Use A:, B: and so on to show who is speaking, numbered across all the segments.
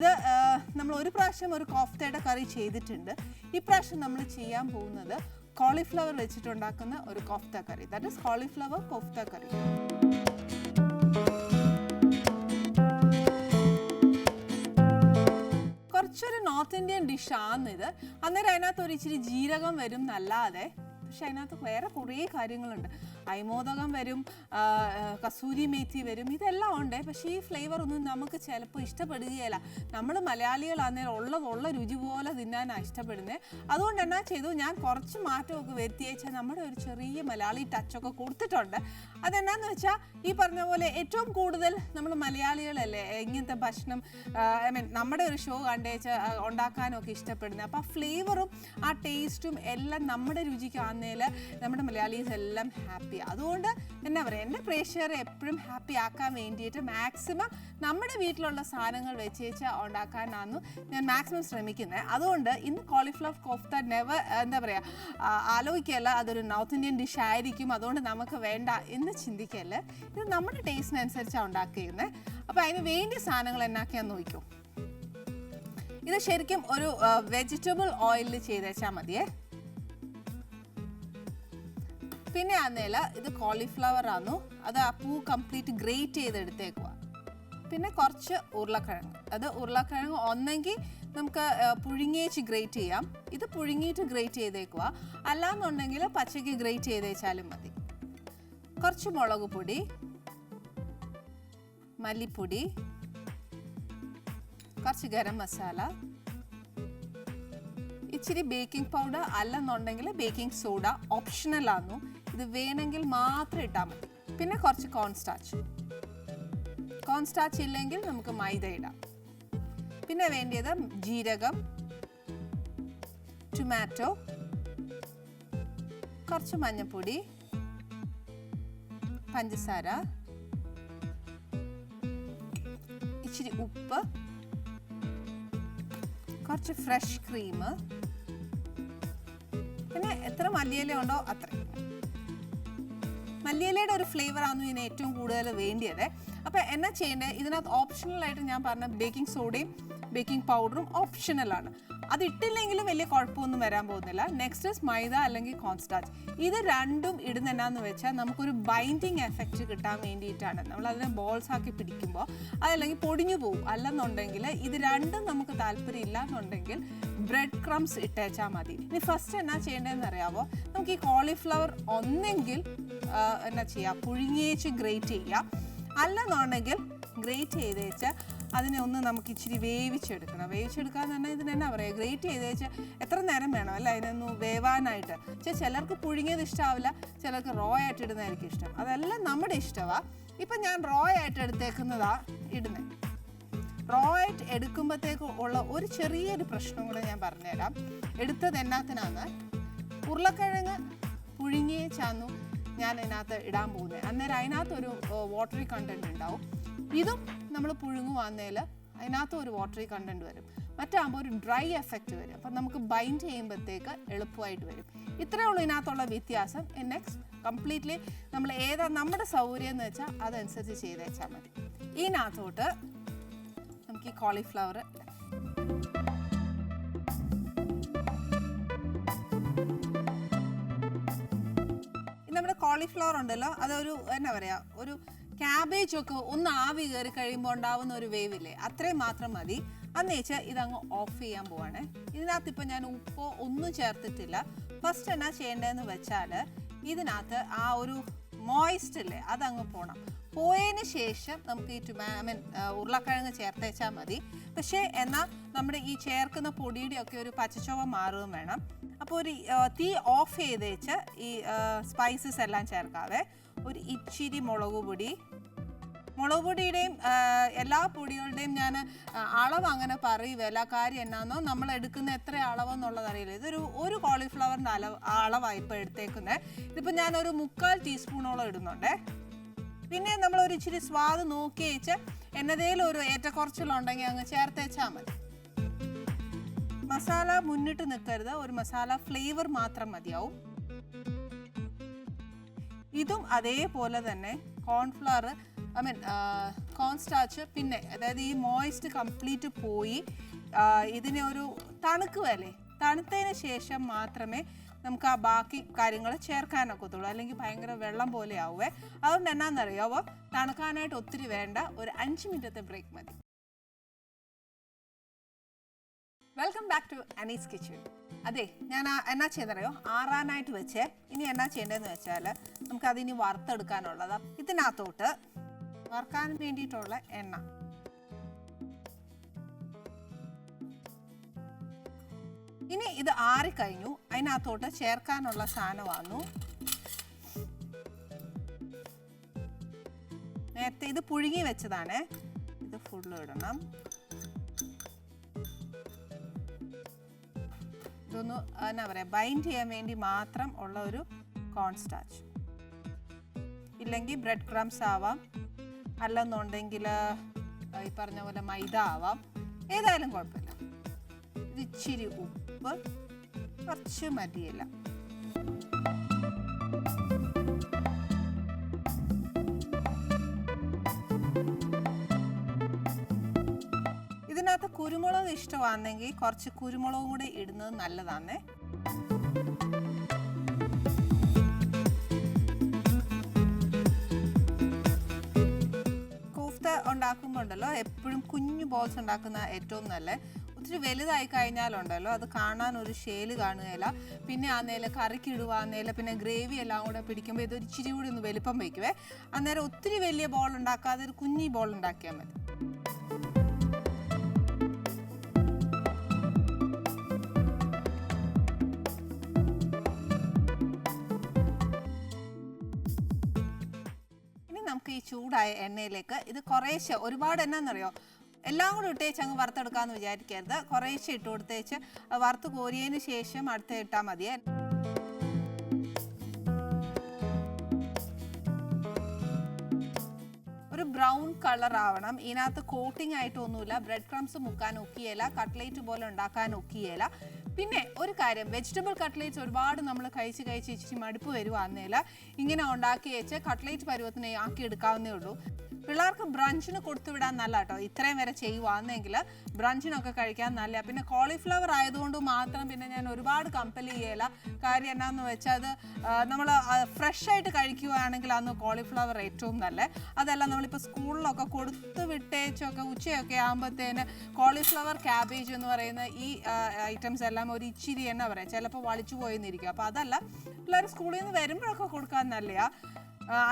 A: ഇത് നമ്മൾ ഒരു പ്രാവശ്യം ഒരു കോഫ്തയുടെ കറി ചെയ്തിട്ടുണ്ട്. ഈ പ്രാവശ്യം നമ്മൾ ചെയ്യാൻ പോകുന്നത് കോളിഫ്ലവർ വെച്ചിട്ടുണ്ടാക്കുന്ന ഒരു കോഫ്ത കറി. ദാറ്റ് ഈസ് കോളിഫ്ലവർ കോഫ്ത കറി. കുറച്ചൊരു നോർത്ത് ഇന്ത്യൻ ഡിഷാണിത്. അന്നേരം അതിനകത്ത് ഒരു ഇച്ചിരി ജീരകം വരും എന്നല്ലാതെ, പക്ഷെ അതിനകത്ത് വേറെ കുറേ കാര്യങ്ങളുണ്ട്. അയമോദകം വരും, കസൂരി മേത്തി വരും, ഇതെല്ലാം ഉണ്ട്. പക്ഷേ ഈ ഫ്ലേവർ ഒന്നും നമുക്ക് ചിലപ്പോൾ ഇഷ്ടപ്പെടുകയില്ല. നമ്മൾ മലയാളികളാണെങ്കിൽ ഉള്ള രുചി പോലെ തിന്നാനാണ് ഇഷ്ടപ്പെടുന്നത്. അതുകൊണ്ട് എന്നാ ചെയ്തു, ഞാൻ കുറച്ച് മാറ്റമൊക്കെ വരുത്തിയേച്ചാൽ നമ്മുടെ ഒരു ചെറിയ മലയാളി ടച്ചൊക്കെ കൊടുത്തിട്ടുണ്ട്. അതെന്നാന്ന് വെച്ചാൽ ഈ പറഞ്ഞ പോലെ ഏറ്റവും കൂടുതൽ നമ്മൾ മലയാളികളല്ലേ ഇങ്ങനത്തെ ഭക്ഷണം നമ്മുടെ ഒരു ഷോ കണ്ടേച്ച് ഉണ്ടാക്കാനൊക്കെ ഇഷ്ടപ്പെടുന്നത്. അപ്പോൾ ആ ഫ്ലേവറും ആ ടേസ്റ്റും എല്ലാം നമ്മുടെ രുചിക്കാന്നേൽ നമ്മുടെ മലയാളീസ് എല്ലാം ഹാപ്പി. അതുകൊണ്ട് എന്നാ പറയുക, എൻ്റെ പ്രേക്ഷകരെ എപ്പോഴും ഹാപ്പി ആക്കാൻ വേണ്ടിയിട്ട് മാക്സിമം നമ്മുടെ വീട്ടിലുള്ള സാധനങ്ങൾ വെച്ചേച്ച് ഉണ്ടാക്കാനാണ് ഞാൻ മാക്സിമം ശ്രമിക്കുന്നത്. അതുകൊണ്ട് ഇന്ന് കോളിഫ്ലവർ കോഫ്ത എന്താ പറയുക, ആലോചിക്കല്ല അതൊരു നോർത്ത് ഇന്ത്യൻ ഡിഷ് ആയിരിക്കും, അതുകൊണ്ട് നമുക്ക് വേണ്ട എന്ന് ചിന്തിക്കല്ല. ഇത് നമ്മുടെ ടേസ്റ്റിനനുസരിച്ചാണ് ഉണ്ടാക്കുന്നത്. അപ്പോൾ അതിന് വേണ്ടിയ സാധനങ്ങൾ എന്നാക്കിയാന്ന് നോക്കൂ. ഇത് ശരിക്കും ഒരു വെജിറ്റബിൾ ഓയിലിൽ ചെയ്തേച്ചാൽ മതിയേ. പിന്നെ ആന്നേല ഇത് കോളിഫ്ലവർ ആന്നു, അത് ആ പൂ കംപ്ലീറ്റ് ഗ്രേറ്റ് ചെയ്തെടുത്തേക്കുക. പിന്നെ കുറച്ച് ഉരുളക്കിഴങ്ങ്, അത് ഉരുളക്കിഴങ്ങ് ഒന്നെങ്കിൽ നമുക്ക് പുഴുങ്ങിയേച്ച് ഗ്രേറ്റ് ചെയ്യാം. ഇത് പുഴുങ്ങിയിട്ട് ഗ്രേറ്റ് ചെയ്തേക്കുക, അല്ലാന്നുണ്ടെങ്കിൽ പച്ചയ്ക്ക് ഗ്രേറ്റ് ചെയ്തേച്ചാലും മതി. കുറച്ച് മുളക് പൊടി, മല്ലിപ്പൊടി, കുറച്ച് ഗരം മസാല, ഇച്ചിരി ബേക്കിംഗ് പൗഡർ, അല്ലെന്നുണ്ടെങ്കിൽ ബേക്കിംഗ് സോഡ ഓപ്ഷണൽ ആന്നു, ഇത് വേണമെങ്കിൽ മാത്രം ഇട്ടാൽ മതി. പിന്നെ കുറച്ച് കോൺസ്റ്റാച്ച് ഇല്ലെങ്കിൽ നമുക്ക് മൈദ ഇടാം. പിന്നെ വേണ്ടിയത് ജീരകം, ടൊമാറ്റോ, കുറച്ച് മഞ്ഞൾപ്പൊടി, പഞ്ചസാര, ഇച്ചിരി ഉപ്പ്, കുറച്ച് ഫ്രഷ് ക്രീം, പിന്നെ എത്ര മല്ലിയില ഉണ്ടോ അത്രയും. മല്ലിയിലയുടെ ഒരു ഫ്ലേവറാണ് ഇതിന് ഏറ്റവും കൂടുതൽ വേണ്ടിയത്. അപ്പോൾ എന്നാ ചെയ്യേണ്ടത്, ഇതിനകത്ത് ഓപ്ഷണലായിട്ട് ഞാൻ പറഞ്ഞ ബേക്കിംഗ് സോഡയും ബേക്കിംഗ് പൗഡറും ഓപ്ഷണലാണ്. അത് ഇട്ടില്ലെങ്കിലും വലിയ കുഴപ്പമൊന്നും വരാൻ പോകുന്നില്ല. നെക്സ്റ്റ് ഇസ് മൈദ അല്ലെങ്കിൽ കോൺസ്റ്റാച്ച്. ഇത് രണ്ടും ഇടുന്ന എന്നാന്ന് വെച്ചാൽ നമുക്കൊരു ബൈൻഡിങ് എഫക്റ്റ് കിട്ടാൻ വേണ്ടിയിട്ടാണ്. നമ്മൾ അതിനെ ബോൾസ് ആക്കി പിടിക്കുമ്പോൾ അതല്ലെങ്കിൽ പൊടിഞ്ഞു പോകും. അല്ലെന്നുണ്ടെങ്കിൽ ഇത് രണ്ടും നമുക്ക് താല്പര്യം ഇല്ല എന്നുണ്ടെങ്കിൽ ബ്രെഡ് ക്രംസ് ഇട്ടേച്ചാൽ മതി. ഇനി ഫസ്റ്റ് എന്നാ ചെയ്യേണ്ടതെന്ന് അറിയാമോ, നമുക്ക് ഈ കോളിഫ്ലവർ ഒന്നെങ്കിൽ എന്നാ ചെയ്യുക, പുഴുങ്ങിയേച്ച് ഗ്രേറ്റ് ചെയ്യുക, അല്ലെന്നുണ്ടെങ്കിൽ ഗ്രേറ്റ് ചെയ്തേച്ച് അതിനെ ഒന്ന് നമുക്ക് ഇച്ചിരി വേവിച്ചെടുക്കണം. വേവിച്ചെടുക്കാന്ന് പറഞ്ഞാൽ ഇതിന് എന്നാ പറയുക, ഗ്രേറ്റ് ചെയ്തേച്ച് എത്ര നേരം വേണം അല്ല അതിനൊന്ന് വേവാനായിട്ട്. പക്ഷേ ചിലർക്ക് പുഴുങ്ങിയത് ഇഷ്ടമാവില്ല, ചിലർക്ക് റോ ആയിട്ട് ഇടുന്നതായിരിക്കും ഇഷ്ടം. അതെല്ലാം നമ്മുടെ ഇഷ്ടമാണ്. ഇപ്പം ഞാൻ റോ ആയിട്ട് എടുത്തേക്കുന്നതാണ് ഇടുന്നത്. റോ ആയിട്ട് എടുക്കുമ്പോഴത്തേക്ക് ഉള്ള ഒരു ചെറിയൊരു പ്രശ്നം കൂടെ ഞാൻ പറഞ്ഞുതരാം. എടുത്തത് എന്നാത്തിനാന്ന്, ഉരുളക്കിഴങ്ങ് പുഴുങ്ങിയേച്ചാന്നു ഞാൻ അതിനകത്ത് ഇടാൻ പോകുന്നത്. അന്നേരം അതിനകത്തൊരു വാട്ടറി കണ്ടൻറ്റ് ഉണ്ടാവും. ഇതും നമ്മൾ പുഴുങ്ങുവാന്നേൽ അതിനകത്ത് ഒരു വാട്ടറി കണ്ടൻറ്റ് വരും. മറ്റാകുമ്പോൾ ഒരു ഡ്രൈ എഫക്റ്റ് വരും. അപ്പം നമുക്ക് ബൈൻഡ് ചെയ്യുമ്പോഴത്തേക്ക് എളുപ്പമായിട്ട് വരും. ഇത്രയേ ഉള്ളൂ ഇതിനകത്തുള്ള വ്യത്യാസം. നെക്സ്റ്റ് കംപ്ലീറ്റ്ലി നമ്മൾ ഏതാ നമ്മുടെ സൗകര്യം എന്ന് വെച്ചാൽ അതനുസരിച്ച് ചെയ്തേച്ചാൽ മതി. ഇതിനകത്തോട്ട് നമുക്ക് ഈ കോളിഫ്ലവർ നമ്മുടെ കോളിഫ്ലവർ ഉണ്ടല്ലോ, അതൊരു എന്നാ പറയുക, ഒരു ക്യാബേജൊക്കെ ഒന്ന് ആവി കയറി കഴിയുമ്പോൾ ഉണ്ടാവുന്ന ഒരു വേവില്ലേ, അത്രയും മാത്രം മതി. അന്നേച്ച് ഇതങ്ങ് ഓഫ് ചെയ്യാൻ പോവാണ്. ഇതിനകത്ത് ഇപ്പം ഞാൻ ഉപ്പോ ഒന്നും ചേർത്തിട്ടില്ല. ഫസ്റ്റ് എന്നാ ചെയ്യേണ്ടതെന്ന് വെച്ചാൽ ഇതിനകത്ത് ആ ഒരു മോയിസ്റ്റ് ഇല്ലേ അതങ്ങ് പോകണം. പോയതിന് ശേഷം നമുക്ക് ഈ ഉരുളക്കിഴങ്ങ് ചേർത്തേച്ചാൽ മതി. പക്ഷേ എന്നാൽ നമ്മുടെ ഈ ചേർക്കുന്ന പൊടിയുടെ ഒക്കെ ഒരു പച്ചച്ചോവ മാറുകയും വേണം. അപ്പോൾ ഒരു തീ ഓഫ് ചെയ്തേച്ച് ഈ സ്പൈസസ് എല്ലാം ചേർക്കാവേ. ഒരു ഇച്ചിരി മുളക് പൊടിയുടെയും എല്ലാ പൊടികളുടെയും ഞാൻ അളവ് അങ്ങനെ പറയുകയല്ല. കാര്യം എന്നാന്നോ, നമ്മൾ എടുക്കുന്ന എത്ര അളവെന്നുള്ളത് അറിയില്ല. ഒരു കോളിഫ്ലവറിൻ്റെ അളവാണ് ഇപ്പോൾ എടുത്തേക്കുന്നത്. ഇതിപ്പോൾ ഞാനൊരു 3/4 ടീസ്പൂണോളം ഇടുന്നുണ്ടേ. പിന്നെ നമ്മളൊരു ഇച്ചിരി സ്വാദ് നോക്കി വെച്ച് എന്നതേലും ഒരു ഏറ്റക്കുറച്ചിലുണ്ടെങ്കിൽ അങ്ങ് ചേർത്തേച്ചാൽ മതി. മസാല മുന്നിട്ട് നിൽക്കരുത്, ഒരു മസാല ഫ്ലേവർ മാത്രം മതിയാവും. ഇതും അതേപോലെ തന്നെ cornflour I mean cone starch പിന്നെ അതായത് ഈ മോയിസ്റ്റ് കംപ്ലീറ്റ് പോയി ഇതിനെ ഒരു തണുക്കുവല്ലേ, തണുത്തതിന് ശേഷം മാത്രമേ നമുക്ക് ആ ബാക്കി കാര്യങ്ങൾ ചേർക്കാനൊക്കത്തുള്ളൂ, അല്ലെങ്കിൽ ഭയങ്കര വെള്ളം പോലെ ആവുമേ. അതുകൊണ്ട് എന്നാണെന്നറിയാവോ, തണുക്കാനായിട്ട് ഒത്തിരി വേണ്ട, ഒരു 5 മിനിറ്റത്തെ ബ്രേക്ക് മതി. Welcome back to Anees kitchen. അതെ, ഞാൻ എന്നാ ചെയ്യുന്നറിയോ, ആറാനായിട്ട് വെച്ചേ. ഇനി എന്നാ ചെയ്യേണ്ടതെന്ന് വെച്ചാൽ നമുക്കതിനി വറുത്തെടുക്കാനുള്ളതാ. ഇതിനകത്തോട്ട് വറുക്കാൻ വേണ്ടിയിട്ടുള്ള എണ്ണ, ഇനി ഇത് ആറിക്കഴിഞ്ഞു. അതിനകത്തോട്ട് ചേർക്കാനുള്ള സാധനം വന്നു. നേരത്തെ ഇത് പുഴുങ്ങി വെച്ചതാണ്, ഇത് ഫുള്ള് ഇടണം. ഇതൊന്ന് എന്നാ പറയുക, ബൈൻഡ് ചെയ്യാൻ വേണ്ടി മാത്രം ഉള്ള ഒരു കോൺ സ്റ്റാർച്ച്. ഇല്ലെങ്കിൽ ബ്രെഡ് ക്രംസ് ആവാം, അല്ലെന്നുണ്ടെങ്കിൽ ഈ പറഞ്ഞ പോലെ മൈദ ആവാം, ഏതായാലും കുഴപ്പമില്ല. ഇത് ഇച്ചിരി ഉപ്പ്, കുറച്ച് മതിയില്ല. ഇതിനകത്ത് കുരുമുളക് ഇഷ്ടമാണെങ്കിൽ കുറച്ച് കുരുമുളകും കൂടെ ഇടുന്നത് നല്ലതാണ്. കോഫ്ത ഉണ്ടാക്കുമ്പോൾ ഉണ്ടല്ലോ, എപ്പോഴും കുഞ്ഞു ബോൾസ് ഉണ്ടാക്കുന്ന ഏറ്റവും നല്ല. ഒത്തിരി വലുതായി കഴിഞ്ഞാലുണ്ടല്ലോ അത് കാണാൻ ഒരു ഷേല് കാണുകയില്ല. പിന്നെ അന്നേരം കറിക്ക് ഇടുവാന്നേരം പിന്നെ ഗ്രേവി എല്ലാം കൂടെ പിടിക്കുമ്പോൾ ഇതൊരു ഇച്ചിരി കൂടി ഒന്ന് വലിപ്പം വയ്ക്കുവേ. അന്നേരം ഒത്തിരി വലിയ ബോൾ ഉണ്ടാക്കാതെ ഒരു കുഞ്ഞി ബോൾ ഉണ്ടാക്കിയാൽ മതി. ഇനി നമുക്ക് ഈ ചൂടായ എണ്ണയിലേക്ക് ഇത് കുറേശ്ശെ, ഒരുപാട് എന്നാന്നറിയോ, എല്ലാം കൂടി ഇട്ടേച്ച് അങ്ങ് വറുത്തെടുക്കാമെന്ന് വിചാരിക്കരുത്. കുറേശ്ശെ ഇട്ട് കൊടുത്തേച്ച് വറുത്ത് കോരിയതിന് ശേഷം അടുത്ത് ഇട്ടാൽ മതിയേ. ഒരു ബ്രൗൺ കളർ ആവണം. ഇതിനകത്ത് കോട്ടിംഗ് ആയിട്ടൊന്നുമില്ല. ബ്രെഡ് ക്രംസ് മുക്കാൻ ഒക്കിയേല, കട്ട്ലേറ്റ് പോലെ ഉണ്ടാക്കാൻ ഒക്കിയേല. പിന്നെ ഒരു കാര്യം, വെജിറ്റബിൾ കട്ട്ലേറ്റ്സ് ഒരുപാട് നമ്മൾ കഴിച്ച് ഇച്ചിരി മടുപ്പ് വരുവാന്നേല. ഇങ്ങനെ ഉണ്ടാക്കി വെച്ച് കട്ട്ലേറ്റ് പരുവത്തിനെ ആക്കി എടുക്കാവുന്നേ ഉള്ളൂ. പിള്ളേർക്ക് ബ്രഞ്ചിന് കൊടുത്തുവിടാൻ നല്ല കേട്ടോ. ഇത്രയും വരെ ചെയ്യുവാണെങ്കിൽ ബ്രഞ്ചിനൊക്കെ കഴിക്കാൻ നല്ല. പിന്നെ കോളിഫ്ലവർ ആയതുകൊണ്ട് മാത്രം പിന്നെ ഞാൻ ഒരുപാട് കമ്പൽ ചെയ്യല. കാര്യം എന്നാന്ന് വെച്ചാൽ അത് നമ്മൾ ഫ്രഷ് ആയിട്ട് കഴിക്കുകയാണെങ്കിൽ അന്ന് കോളിഫ്ലവർ ഏറ്റവും നല്ല. അതല്ല നമ്മളിപ്പോൾ സ്കൂളിലൊക്കെ കൊടുത്തു വിട്ടേച്ചൊക്കെ ഉച്ചയൊക്കെ ആകുമ്പോഴത്തേന് കോളിഫ്ലവർ, ക്യാബേജ് എന്ന് പറയുന്ന ഈ ഐറ്റംസ് എല്ലാം ഒരു ഇച്ചിരി എന്നാ പറയുക, ചിലപ്പോൾ വളിച്ചു പോയെന്നിരിക്കും. അപ്പോൾ അതല്ല, പിള്ളേർ സ്കൂളിൽ നിന്ന് വരുമ്പോഴൊക്കെ കൊടുക്കാൻ നല്ലതാ.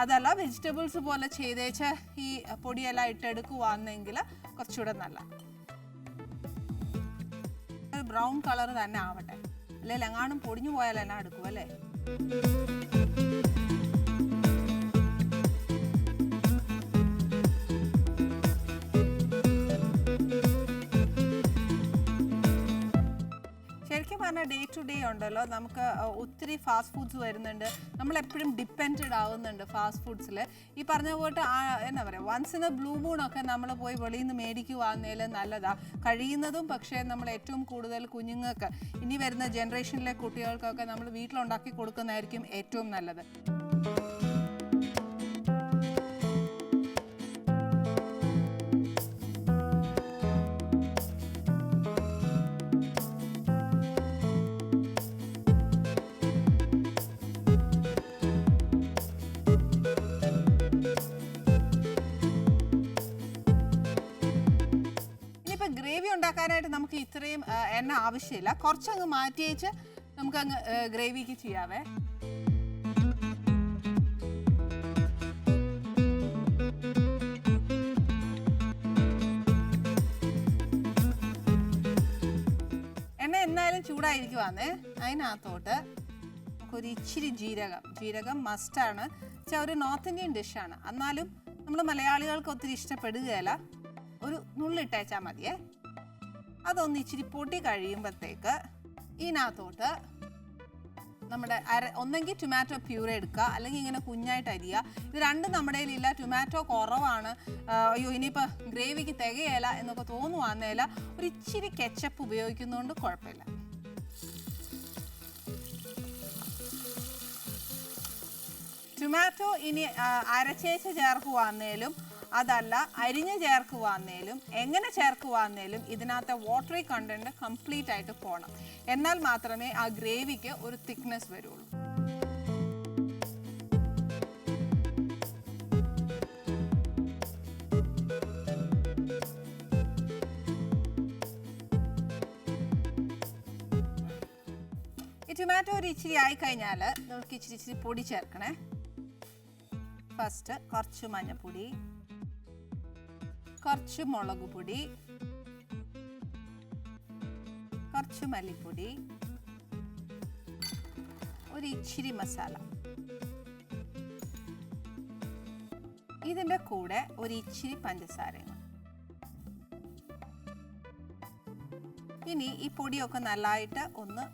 A: അതല്ല, വെജിറ്റബിൾസ് പോലെ ചെയ്തേച്ച് ഈ പൊടിയെല്ലാം ഇട്ടെടുക്കുവാണെങ്കിൽ കുറച്ചുകൂടെ നല്ല. ബ്രൗൺ കളർ തന്നെ ആവട്ടെ, അല്ലെങ്കിൽ എങ്ങാനും പൊടിഞ്ഞു പോയാൽ എന്നാ എടുക്കും അല്ലേ. ശരിക്കും പറഞ്ഞാൽ ഡേ ടു ഡേ ഉണ്ടല്ലോ നമുക്ക് ഒത്തിരി ഫാസ്റ്റ് ഫുഡ്സ് വരുന്നുണ്ട്. നമ്മളെപ്പോഴും ഡിപ്പെൻഡ് ആവുന്നുണ്ട് ഫാസ്റ്റ് ഫുഡ്സിൽ. ഈ പറഞ്ഞ പോയിട്ട് എന്നാ പറയുക, വൺസ് ഇൻ എ ബ്ലൂ മൂണൊക്കെ നമ്മൾ പോയി വെളിയിൽ നിന്ന് മേടിക്കുവാന്നേലും നല്ലതാണ് കഴിയുന്നതും. പക്ഷേ നമ്മൾ ഏറ്റവും കൂടുതൽ കുഞ്ഞുങ്ങൾക്ക്, ഇനി വരുന്ന ജനറേഷനിലെ കുട്ടികൾക്കൊക്കെ നമ്മൾ വീട്ടിലുണ്ടാക്കി കൊടുക്കുന്നതായിരിക്കും ഏറ്റവും നല്ലത്. ഗ്രേവി ഉണ്ടാക്കാനായിട്ട് നമുക്ക് ഇത്രയും എണ്ണ ആവശ്യമില്ല. കുറച്ചങ്ങ് മാറ്റി വെച്ച് നമുക്കങ്ങ് ഗ്രേവിക്ക് ചെയ്യാവേ. എണ്ണ എന്നാലും ചൂടായിരിക്കുവാന്നേ. അതിനകത്തോട്ട് നമുക്കൊരു ഇച്ചിരി ജീരകം മസ്റ്റാണ്. ഒരു നോർത്ത് ഇന്ത്യൻ ഡിഷാണ്, എന്നാലും നമ്മൾ മലയാളികൾക്ക് ഒത്തിരി ഇഷ്ടപ്പെടുകയല്ല. ഒരു നുള്ളിട്ടേച്ചാൽ മതിയേ. അതൊന്ന് ഇച്ചിരി പൊടി കഴിയുമ്പോഴത്തേക്ക് ഇതിനകത്തോട്ട് നമ്മുടെ ഒന്നെങ്കിൽ ടൊമാറ്റോ പ്യൂർ എടുക്കുക, അല്ലെങ്കിൽ ഇങ്ങനെ കുഞ്ഞായിട്ട് അരിയുക. ഇത് രണ്ടും നമ്മുടെ കയ്യിലില്ല, ടൊമാറ്റോ കുറവാണ്, അയ്യോ ഇനിയിപ്പോൾ ഗ്രേവിക്ക് തികയല എന്നൊക്കെ തോന്നുവാന്നേല, ഒരു ഇച്ചിരി കെച്ചപ്പ് ഉപയോഗിക്കുന്നതുകൊണ്ട് കുഴപ്പമില്ല. ടൊമാറ്റോ ഇനി അരച്ചേച്ച് ചേർക്കുവാന്നേലും അതല്ല അരിഞ്ഞ് ചേർക്കുവാന്നേലും എങ്ങനെ ചേർക്കുവാന്നേലും ഇതിനകത്തെ വാട്ടറി കണ്ടന്റ് കംപ്ലീറ്റ് ആയിട്ട് പോകണം. എന്നാൽ മാത്രമേ ആ ഗ്രേവിക്ക് ഒരു തിക്നെസ് വരുള്ളൂ. ടൊമാറ്റോ ഒരു ഇച്ചിരി ആയിക്കഴിഞ്ഞാൽ നമുക്ക് ഇച്ചിരി പൊടി ചേർക്കണേ. ഫസ്റ്റ് കുറച്ച് മഞ്ഞൾപ്പൊടി, കുറച്ച് മുളക് പൊടി, കുറച്ച് മല്ലിപ്പൊടി, ഒരു ഇച്ചിരി മസാല. ഇതിൻ്റെ കൂടെ ഒരു ഇച്ചിരി പഞ്ചസാരയും. ഇനി ഈ പൊടിയൊക്കെ നല്ലതായിട്ട് ഒന്ന്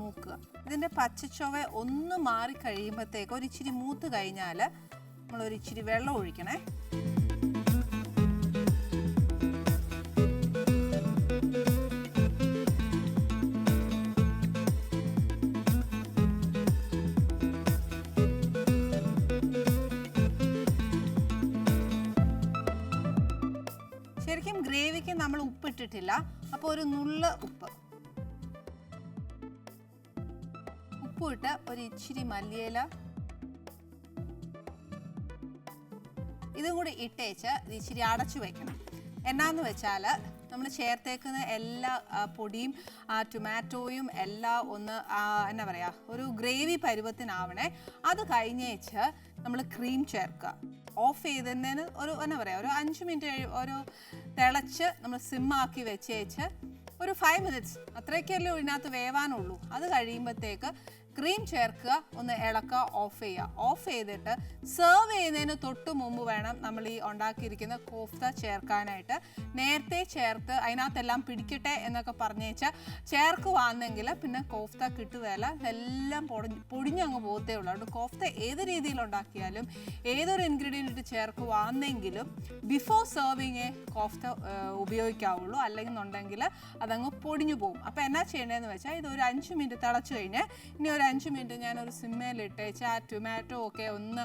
A: മൂക്കുക. ഇതിൻ്റെ പച്ചച്ചൊവ ഒന്ന് മാറി കഴിയുമ്പോഴത്തേക്ക് ഒരു ഇച്ചിരി മൂത്ത് കഴിഞ്ഞാൽ നമ്മളൊരു ഇച്ചിരി വെള്ളം ഒഴിക്കണേ. ശരിക്കും ഗ്രേവിക്ക് നമ്മൾ ഉപ്പിട്ടിട്ടില്ല, അപ്പോൾ ഒരു നുള്ള ഉപ്പ് ഇട്ട് ഒരു ഇച്ചിരി മല്ലിയില ഇതും കൂടി ഇട്ടേച്ച് ഇച്ചിരി അടച്ചു വെക്കണം. എന്നാന്ന് വെച്ചാൽ നമ്മൾ ചേർത്തേക്കുന്ന എല്ലാ പൊടിയും ടൊമാറ്റോയും എല്ലാം ഒന്ന് എന്നാ പറയുക ഒരു ഗ്രേവി പരുവത്തിനാവണേ. അത് കഴിഞ്ഞേച്ച് നമ്മൾ ക്രീം ചേർക്കുക. ഓഫ് ചെയ്തതിന് ഒരു എന്നാ പറയുക ഒരു 5 മിനിറ്റ് ഒരു തിളച്ച് നമ്മൾ സിമ്മാക്കി വെച്ചേച്ച് ഒരു 5 മിനിറ്റ്സ് അത്രയൊക്കെയല്ലേ ഇതിനകത്ത് വേവാനുള്ളൂ. അത് കഴിയുമ്പോഴത്തേക്ക് ക്രീം ചേർക്കുക, ഒന്ന് ഇളക്കുക, ഓഫ് ചെയ്യുക. ഓഫ് ചെയ്തിട്ട് സെർവ് ചെയ്യുന്നതിന് തൊട്ട് മുമ്പ് വേണം നമ്മൾ ഈ ഉണ്ടാക്കിയിരിക്കുന്ന കോഫ്ത ചേർക്കാനായിട്ട്. നേരത്തെ ചേർത്ത് അതിനകത്തെല്ലാം പിടിക്കട്ടെ എന്നൊക്കെ പറഞ്ഞേച്ചാൽ ചേർക്കുവാണെങ്കിൽ പിന്നെ കോഫ്ത കിട്ടുകയല്ല, എല്ലാം പൊടിഞ്ഞങ്ങ് പോകത്തേ ഉള്ളൂ. അതുകൊണ്ട് കോഫ്ത ഏത് രീതിയിൽ ഉണ്ടാക്കിയാലും ഏതൊരു ഇൻഗ്രീഡിയൻ്റ് ഇട്ട് ചേർക്കുവാണെങ്കിലും ബിഫോർ സെർവിങ് കോഫ്ത ഉപയോഗിക്കാവുള്ളൂ, അല്ലെങ്കിൽ അതങ്ങ് പൊടിഞ്ഞു പോകും. അപ്പോൾ എന്നാ ചെയ്യേണ്ടതെന്ന് വെച്ചാൽ ഇത് ഒരു 5 മിനിറ്റ് തിളച്ച് കഴിഞ്ഞ് ഇനി ഒരു 5 മിനിറ്റ് ഞാനൊരു സിമ്മയിലിട്ടേച്ച് ആ ടൊമാറ്റോ ഒക്കെ ഒന്ന്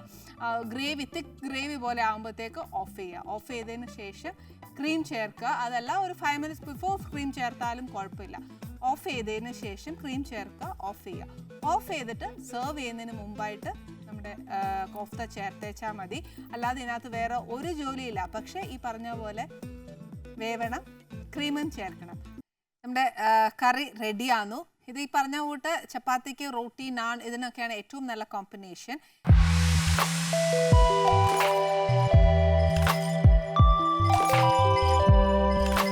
A: തിക്ക് ഗ്രേവി പോലെ ആകുമ്പോഴത്തേക്ക് ഓഫ് ചെയ്യുക. ഓഫ് ചെയ്തതിന് ശേഷം ക്രീം ചേർക്കുക. അതല്ല ഒരു 5 മിനിറ്റ്സ് ബിഫോർ ക്രീം ചേർത്താലും കുഴപ്പമില്ല. ഓഫ് ചെയ്തതിന് ശേഷം ക്രീം ചേർക്കുക, ഓഫ് ചെയ്യുക. ഓഫ് ചെയ്തിട്ട് സെർവ് ചെയ്യുന്നതിന് മുമ്പായിട്ട് നമ്മുടെ കോഫ്ത ചേർത്തേച്ചാൽ മതി. അല്ലാതെ ഇതിനകത്ത് വേറെ ഒരു ജോലിയില്ല. പക്ഷേ ഈ പറഞ്ഞ പോലെ വേവണം, ക്രീമും ചേർക്കണം. നമ്മുടെ കറി റെഡിയാന്നു. ഇത് ഈ പറഞ്ഞ കൂട്ട് ചപ്പാത്തിക്ക്, റോട്ടി, നാൻ ഇതിനൊക്കെയാണ് ഏറ്റവും നല്ല കോമ്പിനേഷൻ.